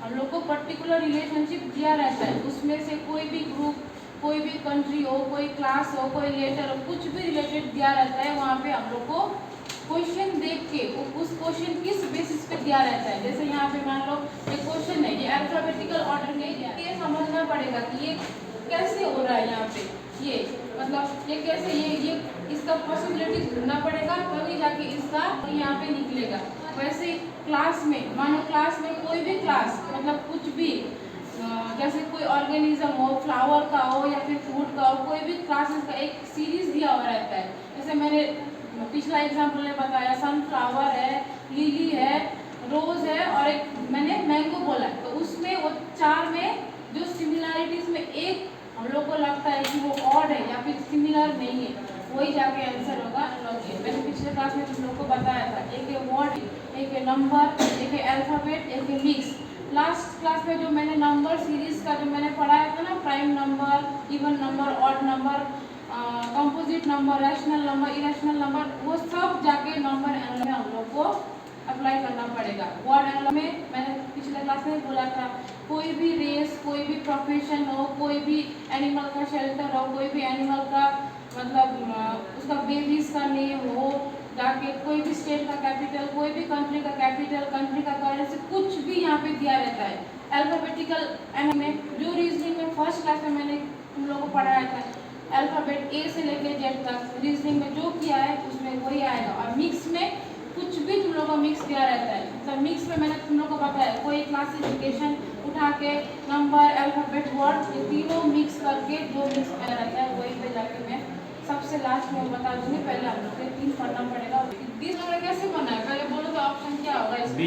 हम लोग को पर्टिकुलर रिलेशनशिप दिया रहता है, उसमें से कोई भी ग्रुप, कोई भी कंट्री हो, कोई क्लास हो, कोई लेटर हो, कुछ भी रिलेटेड दिया रहता है, वहाँ पे हम लोग को क्वेश्चन देख के उस क्वेश्चन किस बेसिस पे दिया रहता है। जैसे यहाँ पे मान लो एक क्वेश्चन है, ये अल्फाबेटिकल ऑर्डर में दिया, ये समझना पड़ेगा कि ये कैसे हो रहा है यहाँ पे, ये मतलब ये कैसे, ये इसका पॉसिबिलिटी ढूंढना पड़ेगा, तभी जाके इसका यहाँ पे निकलेगा। वैसे क्लास में, मानो क्लास में कोई भी क्लास, मतलब कुछ भी, जैसे कोई ऑर्गेनिज्म हो, फ्लावर का हो या फिर फ्रूट का हो, कोई भी क्लासेस का एक सीरीज दिया हुआ रहता है। जैसे मैंने पिछला एग्जाम्पल में बताया, सनफ्लावर है, लिली है, रोज है और एक मैंने मैंगो बोला है। तो उसमें वो चार में जो सिमिलैरिटीज में एक हम लोग को लगता है कि वो ऑड है या फिर सिमिलर नहीं है, वही जाके आंसर होगा लॉजिक। मैंने पिछले क्लास में तुम लोग को बताया था, एक है वर्ड, एक है नंबर, एक है अल्फाबेट, एक है मिक्स। लास्ट क्लास में जो मैंने नंबर सीरीज का जो मैंने पढ़ाया था ना, prime number, even number, odd number, composite number, rational number, irrational number, वो सब जाके नंबर एनालिसिस में हम लोग को अप्लाई करना पड़ेगा। वर्ड एनालिसिस में मैंने पिछले क्लास में बोला था, कोई भी रेस, कोई भी प्रोफेशन हो, कोई भी एनिमल का शेल्टर हो, कोई भी एनिमल का मतलब उसका बेबीज का नेम हो, जाके कोई भी स्टेट का कैपिटल, कोई भी कंट्री का कैपिटल, कंट्री का करेंसी, कुछ भी यहाँ पे दिया रहता है। अल्फाबेटिकल एनालिसिस में जो रीजनिंग में फर्स्ट क्लास में मैंने तुम लोगों को पढ़ाया था, अल्फाबेट ए से लेकर जेड तक रीजनिंग में जो किया है उसमें वही आएगा। और मिक्स में कुछ भी तुम लोगों को मिक्स दिया रहता है। तो मिक्स में मैंने तुम लोगों को बताया, कोई क्लासिफिकेशन उठा के नंबर, अल्फाबेट, वर्ड, ये तीनों मिक्स करके जो मिक्स किया रहता है, वही पे जाके मैं सबसे लास्ट में बता दूंगी। पहले हम लोग को 3 पढ़ना पड़ेगा। 30 नंबर कैसे बना है पहले बोलो तो, ऑप्शन क्या होगा इसमें?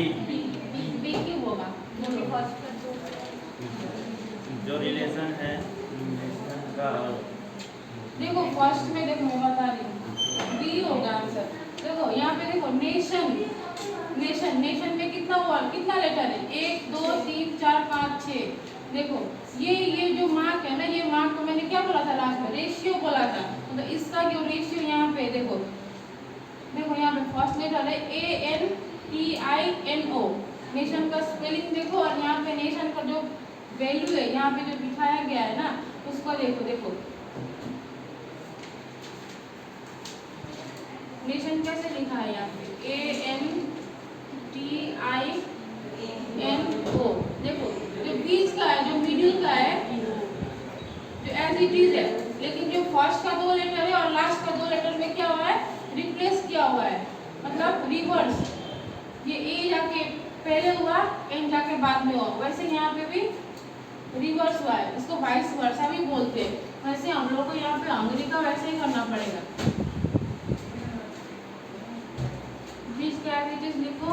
बी क्यों होगा? बोलो फर्स्ट जो रिलेशन है का, देखो फर्स्ट में देखो मैं बता रही हूँ, बी होगा आंसर। देखो यहाँ पे देखो, नेशन, नेशन, नेशन में कितना हुआ, कितना लेटर है? 1 2 3 4 5 6। देखो ये जो मार्क है ना, ये मार्क को मैंने क्या बोला था लास्ट में? रेशियो बोला था। तो इसका जो रेशियो यहाँ पे देखो, देखो यहाँ पे फर्स्ट लेटर है ANTINO, नेशन का स्पेलिंग देखो, और यहाँ पे नेशन का जो वैल्यू है यहाँ पे जो दिखाया गया है ना, उसको देखो। देखो नेशन कैसे लिखा है यहाँ पे? ANTINO। देखो जो बीच का है, जो मिडिल का है, जो एज इट इज है, लेकिन जो फर्स्ट का 2 लेटर है और लास्ट का 2 लेटर में क्या हुआ है? रिप्लेस किया हुआ है, मतलब रिवर्स। ये ए जाके पहले हुआ, एन जाके बाद में हुआ। वैसे यहाँ पे भी रिवर्स हुआ है, इसको वाइस वर्सा भी बोलते हैं। वैसे हम लोग को यहाँ पे अंग्रेजी का वैसे ही करना पड़ेगा। बीच का एज इट इज लिखो।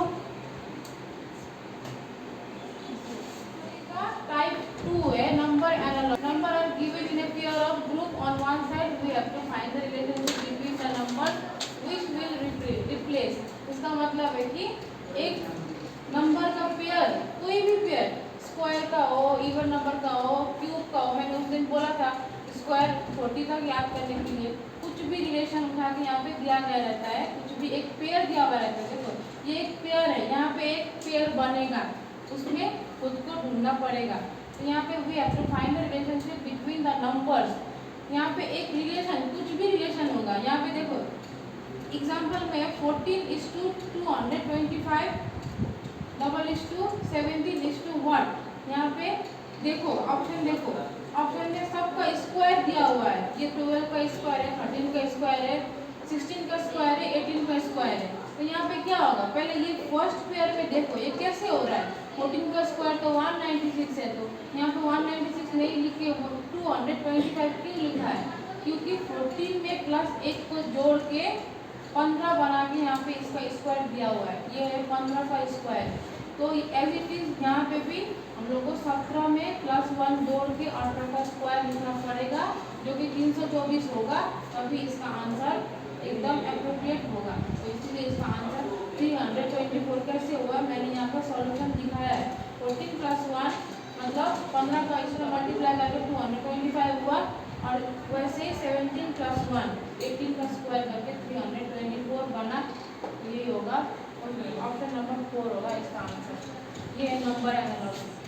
टाइप 2 है number analogue. Number are given in a pair of group on one side, we have to find the relationship between the numbers which will replace। इसका मतलब है कि एक नंबर का पेयर, कोई भी पेयर, स्क्वायर का हो, इवन नंबर का हो, क्यूब का हो, मैंने उस दिन बोला था स्क्वायर 40 तक याद करने के लिए कुछ भी रिलेशन उठा के यहाँ पे दिया गया रहता है, कुछ भी एक पेयर दिया हुआ रहता है। देखो ये एक पेयर है, यहाँ पे एक पेयर बनेगा, उसमें खुद को ढूंढना पड़ेगा। तो यहाँ पे we have to find the relationship between the numbers. यहाँ पे एक रिलेशन, कुछ भी रिलेशन होगा। यहाँ पे देखो एग्जाम्पल में 14:225 17:1। यहाँ पे देखो ऑप्शन, देखो ऑप्शन में सबका स्क्वायर दिया हुआ है। ये 12 का स्क्वायर है, 13 का स्क्वायर है, 16 का स्क्वायर है, 18 का स्क्वायर है। तो यहाँ पे क्या होगा? पहले ये फर्स्ट पेयर में देखो ये कैसे हो रहा है। 14 का स्क्वायर तो 196 है, तो यहाँ पे 196 नहीं लिखे, 225 क्यों लिखा है? क्योंकि 14 में प्लस 1 को जोड़ के 15 बना के यहाँ पे इसका स्क्वायर दिया हुआ है। ये है 15 का स्क्वायर। तो एज इट इज यहाँ पे भी हम लोग को 17 में प्लस 1 जोड़ के 18 का स्क्वायर लिखना पड़ेगा, जो कि 324 होगा। तभी इसका आंसर एकदम एप्रोप्रिएट होगा। तो इसलिए इसका आंसर 324 कैसे हुआ, मैंने यहाँ पर सॉल्यूशन दिखाया है। 14 + 1 मतलब 15 का इसमें मल्टीप्लाई करके 225 हुआ, और वैसे 17 + 1 18 का स्क्वायर करके 324 बना। ये होगा ऑप्शन नंबर 4 होगा इसका आंसर। ये नंबर एनालॉजी।